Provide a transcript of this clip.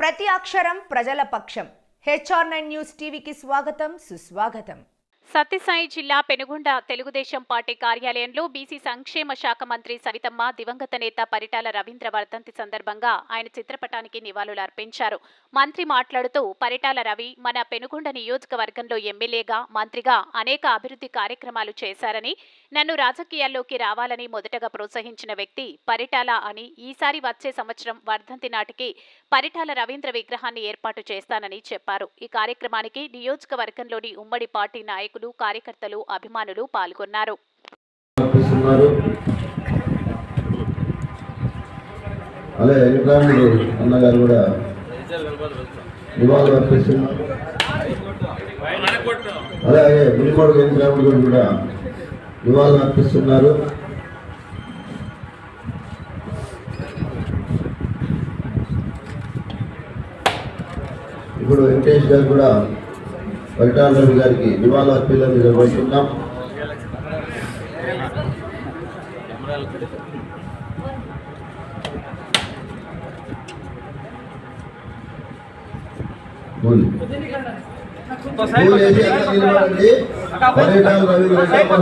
ప్రతి అక్షరం ప్రజల పక్షం. HR9 న్యూస్ టీవీకి స్వాగతం, సుస్వాగతం. సత్యసాయి జిల్లా పెనుగొండ తెలుగుదేశం పార్టీ కార్యాలయంలో బీసీ సంక్షేమ శాఖ మంత్రి సవితమ్మ దివంగత నేత పరిటాల రవీంద్ర వర్ధంతి సందర్భంగా ఆయన చిత్రపటానికి నివాళులు అర్పించారు. మంత్రి మాట్లాడుతూ పరిటాల రవి మన పెనుగొండ నియోజకవర్గంలో ఎమ్మెల్యేగా, మంత్రిగా అనేక అభివృద్ధి కార్యక్రమాలు చేశారని, నన్ను రాజకీయాల్లోకి రావాలని మొదటగా ప్రోత్సహించిన వ్యక్తి పరిటాల అని, ఈసారి వచ్చే సంవత్సరం వర్ధంతి నాటికి పరిటాల రవీంద్ర విగ్రహాన్ని ఏర్పాటు చేస్తానని చెప్పారు. ఈ కార్యక్రమానికి నియోజకవర్గంలోని ఉమ్మడి పార్టీ నాయకులు, కార్యకర్తలు, అభిమానులు పాల్గొన్నారు. ఇప్పుడు వెంకటేష్ గారు కూడా పరిటాల రవి గారికి నివాళులు అర్పించడం నిర్వహిస్తున్నాం. పరిటాల రవి గారి